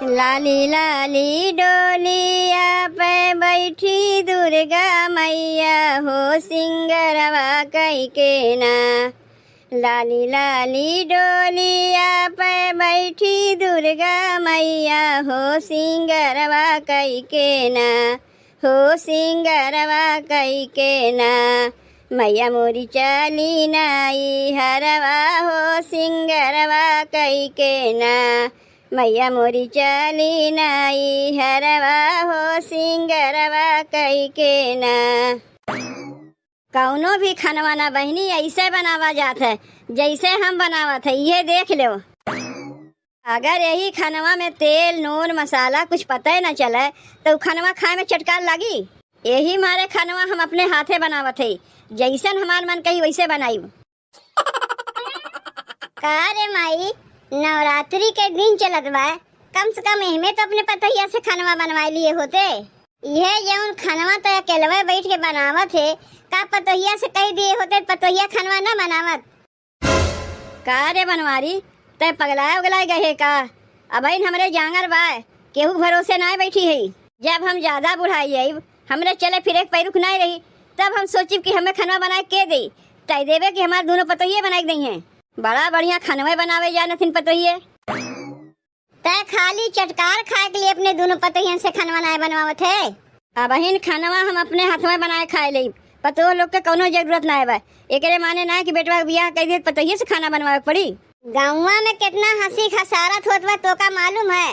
लाली लाली डोलिया पे बैठी दुर्गा मैया हो सिंगरवा कई के ना। लाली लाली डोलिया पे बैठी दुर्गा मैया हो सिंगरवा कई के ना, हो सिंगरवा कई के ना। मैया मोरी चली नाई हरवा हो सिंगरवा कई के ना। मैया मोरी चली नाई हरवा हो सिंगरवा कई के ना। कौनो भी खानवा ना बहनी ऐसे बनावा जात है जैसे हम बनावत है, ये देख लो। अगर यही खानवा में तेल नून मसाला कुछ पता ही न चले तो खानवा खाए में चटकार लगी। यही मारे खानवा हम अपने हाथे बनावत है, जैसन हमार मन कही वैसे बनाई। का रे माई, नवरात्रि के दिन चलत बा, कम से कम एहमे तो अपने पतोहिया से खानवा बनवा लिए होते। यह जौन खानवा तो अकेलवे बैठ के बनावत है, का पतोहिया से कह दिए होते पतोहिया खानवा न बनावत। का रे बनवारी, तय पगलाए उगलाए गए का? अब हमरे जांगर बा, केहू भरोसे ना बैठी है। जब हम ज्यादा बुढ़ाई आई, हमरे चले फिरे पैरुख नहीं रही, तब हम सोची कि हमें खानवा बनाए के दी, तय देवे कि हमारे दोनों पतोहिए बनाए दी हैं। बड़ा बढ़िया खानवा बनावे जानथिन पतोहिए। तय खाली चटकार खाए के लिए अपने दोनों पतोहियन से खानवा नहीं बनवावत है। अब खानवा हम अपने हाथ में बनाए खाए ली, पतो लोग के कोनो जरूरत ना है। एकरे माने ना कि बेटवा बियाह कह दे पतोहिए से खाना बनवावे पड़ी। गाँवा में कितना हंसी खसारत होत बा तो का मालूम है।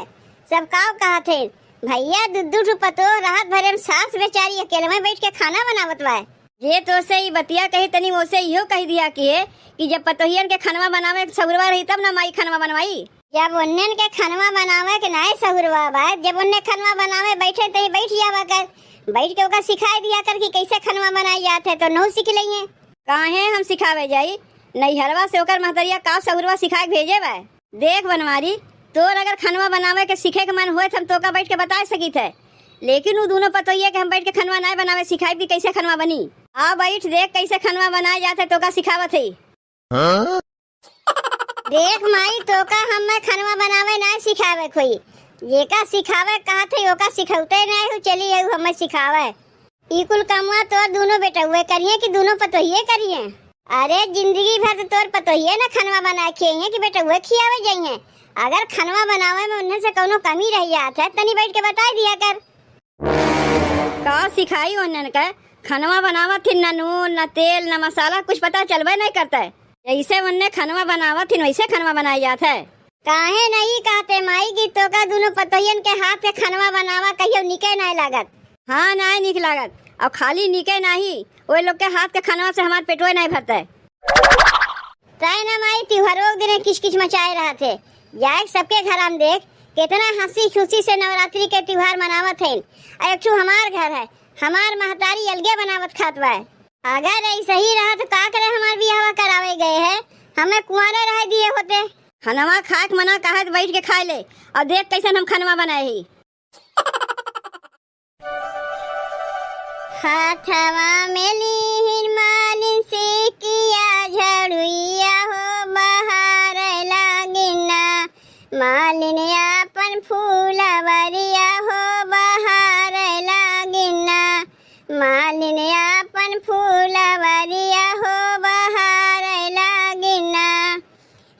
सब काव कहते भैया दुद्दू ठू पतो रात भरे में सास बेचारी अकेले में बैठ के खाना बनावत बा। ये तो से ही बतिया कही तनी ओसे इहो कह दिया कि जब पतोहियन के खानवा बनावे के सहुरवा रही तब ना माई खानवा बनवाई। जब उन्नन के खानवा बनावे के नाय सहुरवा बा, जब उन्ने खानवा बनावे बैठे तो बैठ जावा कर, बैठ के ओका सिखाई दिया कर कि कैसे खानवा बनाई जात है, तो नौ सीख लेंगे। काहे हम सिखावे जाई, नैहरवा से ओकर महतरिया का सहुरवा सिखाए भेजे बा। देख बनवारी, तोर अगर खानवा बनावे के सीखे के मन होए हम तो का बैठ के बता सकी थे, लेकिन वो दोनों पतोहिए के हम बैठ के खानवा नहीं बनावे सिखाई भी कैसे खानवा बनी। आ बैठ देख कैसे खानवा बनाए जाते तो का सिखावत है। देख माई, तो का हम खानवा बनावे नहीं सिखावे कोई, ये का सिखावे कहा थे ओका सिखौते नहीं हो, चली आऊ हमें सिखावे। ई कुल कामवा तोर दोनों बेटा हुए करिए कि दोनों पतोहिए करिए। अरे जिंदगी भर तो तोर पतोहिए ना खानवा बना खियाइए कि बेटा हुए खियावे जाइए। अगर खानवा बनावे में उन्हें से कोनो कमी रह जात है तनी बैठ के बता दिया कर। का सिखाई उन्हें का खानवा बनावत थी, न नून न तेल न मसाला कुछ पता चलबे नहीं करता है। जैसे उन्हें खानवा बनावत थी वैसे खानवा बनाई जात है। काहे नहीं कहते माई की तो का दोनों पतोहियन के हाथ से खानवा बनावा कहियो निके नहीं लागत। हाँ नहीं निक लागत, और खाली निके नहीं वो लोग के हाथ के खानवा से हमारे पेटवा नहीं भरता है। तय ना माई त्योहारों के दिन किच किच मचाए रहा थे, जाए सबके घर हम देख कितना हंसी खुशी से नवरात्रि के त्योहार मनावत है। एक हमार घर है, हमार महतारी अलगे बनावत खात बा। अगर ऐसा ही रहा तो का करे हमार बियाह करावे गए है, हमें कुंवारे रह दिए होते। खानवा खाक मना कहा बैठ के खा ले और देख कैसे हम खानवा बनाए ही। हाथवा में लीहिन मालिन से किया झड़ुइया हो बहार लागिना। मालिन अपन फूलवरिया हो बहार लागिना। मालिन अपन फूलवरिया हो बहार लागिना।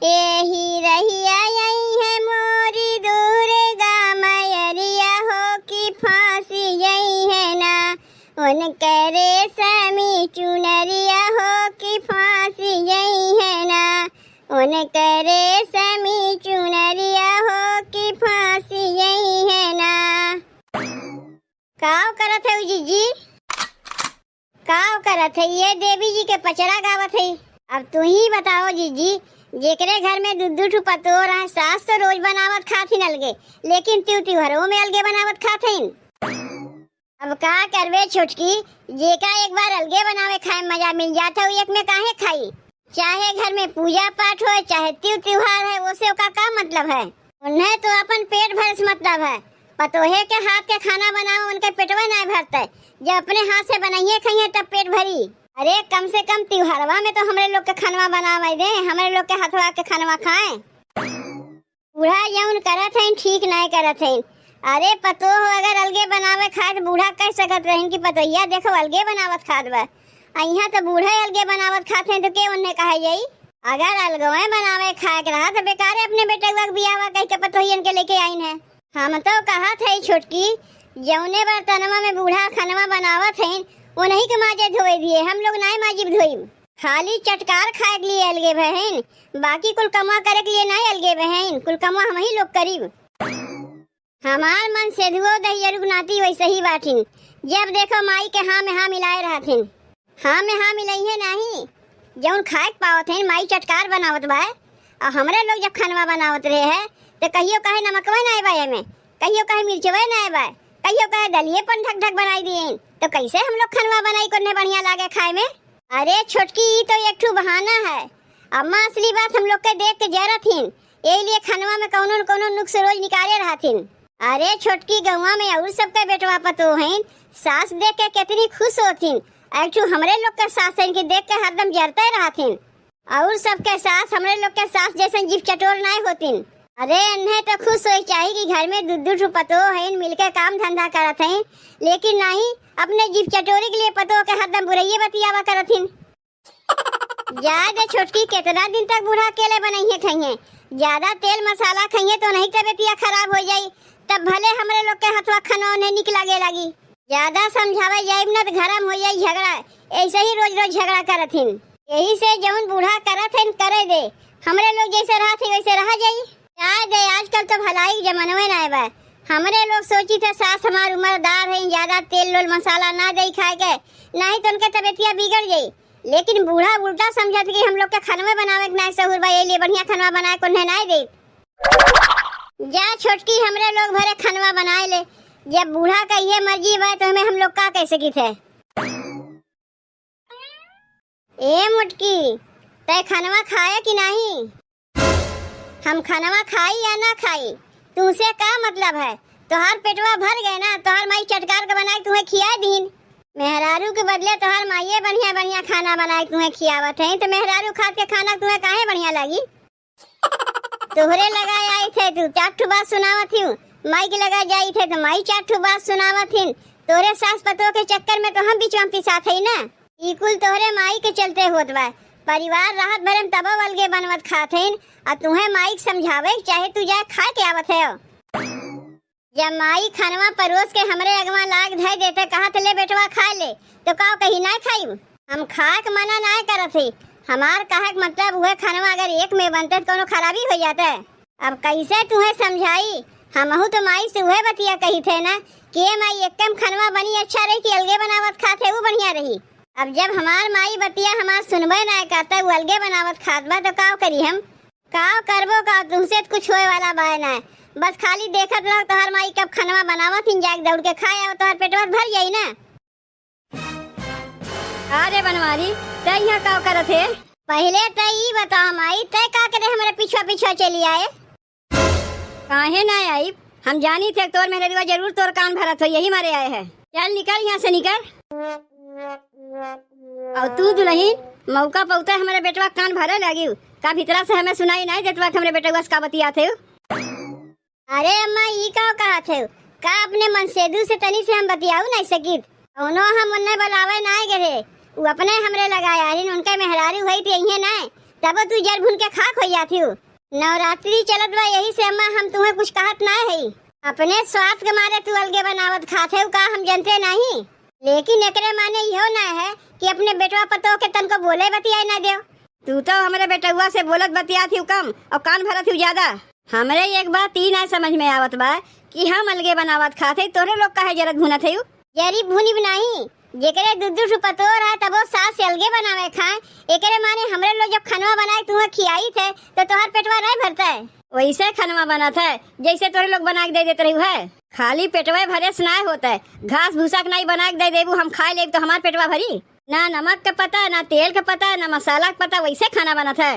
यही रहिया यही है मोरी दुर्गा मैरिया हो कि फांसी यही है ना। उनके रेशमी चुनरिया हो कि फांसी यही है ना। उनके रेशमी चुनरिया हो कि फांसी यही है ना। काव करत है जीजी, काव करत है, ये देवी जी के पचरा गावत है। अब तू ही बताओ जीजी, जेकरे घर में दुद्दू ठू पतो रहा सास तो रोज बनावत खाथिन अलगे, लेकिन त्योहारों में अलगे बनावत खाथिन। अब का करवे छोटकी, जेका एक बार अलगे बनावे खाए मजा मिल जाता है, एक में काहे खाई। चाहे घर में पूजा पाठ हो चाहे त्योहार है, वो से का मतलब है। उन्हें तो अपन पेट भर से मतलब है। पतोहे के हाथ के खाना बनाओ उनके पेटवा नहीं भरता है, जब अपने हाथ से बनाइए खाइए तब पेट भरी। अरे कम से कम त्योहारवा में तो हमारे लोग के खानवा बनावे दे, हमारे लोग के हाथवा के खानवा खाएं। बूढ़ा जौन करत हईन ठीक नहीं करत हईन। अरे पतो हो अगर अलगे बनावे खाए तो बूढ़ा कह सकत रहीन कि पतोहिया देखो अलगे बनावत खात बा। यहाँ तो बूढ़ा अलगे बनावत खाते हैं तो के उन्हें कहा जाई। अगर अलगवे बनावे खाए के रहा तो बेकार अपने बेटे का बियावा कह के पतोहियन के लेके आईन है। हम तो कहा थे छोटकी जौने बर्तनवा में बूढ़ा खनवा बनावत हईन उन्हीं के माजे धोए दिए, हम लोग नहीं माजिब धोइम। खाली चटकार खाए के लिए अलगे बहन, बाकी कुल कमा करे के लिए नहीं अलगे बहन, कुल कमा हम ही लोग करीब। हमार मन से धुओ दही रुगनाती वैसे ही बाटिन, जब देखो माई के हाँ में हाँ मिलाए रहथिन। हाँ में हाँ मिलाई है नहीं, जौन खाए पावत है माई चटकार बनावत बा। और हमरे लोग जब खनवा बनावत रहे है तो कहियो कहे नमकवा नहीं बा में, कहियो कहे मिर्चवा नहीं बा, कहियो कहे दलिए पन ढक ढक बनाई दिए। तो कैसे हम लोग खनवा बनाई को बढ़िया लागे खाए में। अरे छोटकी तो एक ठू बहाना है, अम्मा असली बात हम लोग के देख के जरा थीन, यही लिए खनवा में कौनो न कौनो नुक्स रोज निकाले रहथिन। अरे छोटकी गौवा में और सबके बेटवा पतो हैं, सास देख के कितनी खुश होथिन। एक ठू हमरे लोग के सास इनके देख के हरदम जरते रहथिन, और सबके सास हमरे लोग के सास जैसे जीभ चटोर नहीं होतिन। अरे इन्हें तो खुश हो चाहिए कि घर में दूध दूध पतो हैं मिलके काम धंधा करत हैं, लेकिन नहीं अपने जीभ चटोरी के लिए पतो के हरदम बुराइये बतियावा करथिन। ज्यादा छोटकी कितना दिन तक बूढ़ा केले बनाइए खाइए, ज्यादा तेल मसाला खाइए तो नहीं तबियतिया खराब हो जाई, तब भले हमरे लोग के हथवा खाना उन्हें निक लागे लगी। ज्यादा समझावे जाए न तो गरम हो जाई झगड़ा, ऐसे ही रोज रोज झगड़ा करथिन। यही से जौन बूढ़ा करत है करे दे, हमरे लोग जैसे रहा थे वैसे रह जाई। दे आजकल तो भलाई जमानवे नहीं बा। हमरे लोग सोची थे सास हमार उम्रदार है, ज्यादा तेल लोल मसाला ना दे खाए के, नहीं तो उनके तबियतिया बिगड़ जाई। लेकिन बूढ़ा उल्टा समझत कि हम लोग के खानवे बनावे नहीं सहूर बा, ये लिए बढ़िया खानवा बनाए को नहीं दे। जा छोटकी हमरे लोग भरे खानवा बनाए ले, जब बूढ़ा का ये मर्जी बा तो हमें हम लोग का कैसे की थे। ए मुटकी तय खानवा खाए कि नहीं? हम खानवा खाई या ना खाई तुमसे का मतलब है? तोहार पेटवा भर गए ना, तोहार माई चटकार के बनाए तुम्हें खिया दीन। मेहरारू के बदले तोहार माइये बढ़िया बढ़िया खाना बनाए तुम्हें खियावत है, तो मेहरारू खाद के खाना तुम्हें काहे बढ़िया लगी? तोहरे लगाए आई थे तू चार बात सुनावत हूँ, माई के लगा जाई थे तो माई चार बात सुनावत हिन। तोरे सास पतों के चक्कर में तो हम बीच में पिसात है ना, इकुल तोहरे माई के चलते होत बा। परिवार राहत भरम तब अलगे बनवत खात है, और तुम्हें माई समझावे चाहे तू जाए खा के आवत है। जब माई खानवा परोस के हमरे अगवा लाग धय देते कहा ले बेटवा खा ले, तो का कहीं ना खाई। हम खा के मना ना करत ही, हमार कहे के मतलब हुए खानवा अगर एक में बनते तो कोनो खराबी हो जाता है। अब कैसे तुम्हें समझाई, हमहू तो माई से हुए बतिया कही थे ना कि माई एकदम खानवा बनी अच्छा रही कि अलगे बनावत खाते वो बढ़िया रही। अब जब हमार माई बतिया हमार सुनबे ना करता वो अलगे बनावत खात बा तो का करी हम, का करबो का तुमसे तो कुछ होए वाला बा ना, बस खाली देखत रहो तोहर माई कब खानवा बनावत हिन, जाके दौड़ के खाए और तोहर पेटवा भर जाई ना। अरे बनवारी तय यहाँ का करत है? पहले तय ई बताओ माई तय का करे हमारे पीछा पीछा चली आए? काहे ना आई, हम जानी थे तोर मेरे दिवा जरूर तोर कान भरत हो, यही मारे आए हैं। चल निकल यहाँ से निकल। और तू दुल्हन मौका पौता हमारे बेटवा कान भरे लगी का भीतरा से हमें सुनाई नहीं देत बा हमरे बेटवा का बतिया थे। अरे अम्मा ई का कहा थे का अपने मन से दू से तनी से हम बतियाऊ नहीं सकित, उनो हम उन्ने बुलावे ना गए, वो अपने हमरे लगाया हिन, उनके मेहरारू हुई थी यही ना, तब तू जल भून के खाक हो जाती हो। नवरात्रि चलत बा यही से अम्मा हम तुम्हें कुछ कहत ना है, अपने स्वार्थ के मारे तू अलगे बनावत खाते हो का हम जानते नहीं। लेकिन एकरे माने यो ना है कि अपने बेटवा पतो के तन को बोले बतिया ना दे। तू तो हमारे बेटवा से बोलत बतिया थी कम और कान भरत थी ज्यादा। हमरे एक बात ही ना समझ में आवत बा कि हम अलगे बनावत खाते तोरे लोग काहे जरत भुनत है? जरी भुनी नहीं, जेकरे दूध पतो रहा तब वो सास से अलगे बनावे खाए, एकरे माने हमरे लोग जब खानवा बनाए तुम्हें खियाई थे तो तोहर पेटवा नहीं भरता है। वैसे खानवा बना था जैसे तोरे लोग बना के दे देते रही है, खाली पेटवा भरे से नहीं होता है, घास भूसा के नहीं बना के दे देबू हम खा ले तो हमार पेटवा भरी ना। नमक का पता ना तेल का पता ना मसाला का पता, वैसे खाना बना था।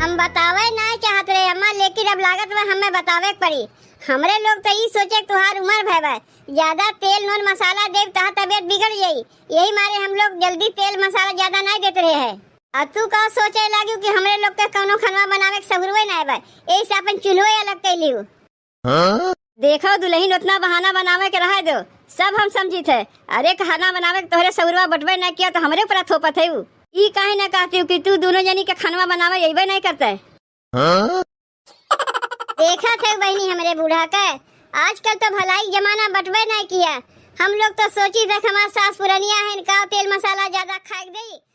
हम बतावे नहीं चाहत रहे अम्मा, लेकिन अब लागत में हमें बतावे पड़ी। हमरे लोग तो ये सोचे तुहार उम्र भैया ज्यादा तेल नून मसाला देव तहा तबियत बिगड़ जाई, यही मारे हम लोग जल्दी तेल मसाला ज्यादा नहीं देते रहे हैं। और तू का सोचे लागी कि हमरे लोग के कौनो खाना बनावे के सबुरवे ना आवे, ऐसे अपन चूल्हे अलग कैली हूँ। देखो दुल्हन उतना बहाना बनावे के रहे दो, सब हम समझी थे। अरे खाना बनावे के तोहरे सबुरवा बटवे ना किया तो हमरे ऊपर थोपत है। ई काहे ना कहती हूँ कि तू दोनों जनी के खाना बनावे यही नहीं करते। देखा थे बहनी हमरे बूढ़ा के, आजकल तो भलाई जमाना बटवे नहीं किया। हम लोग तो सोची थे हमारे सास पुरनिया है, इनका तेल मसाला ज्यादा खाए दे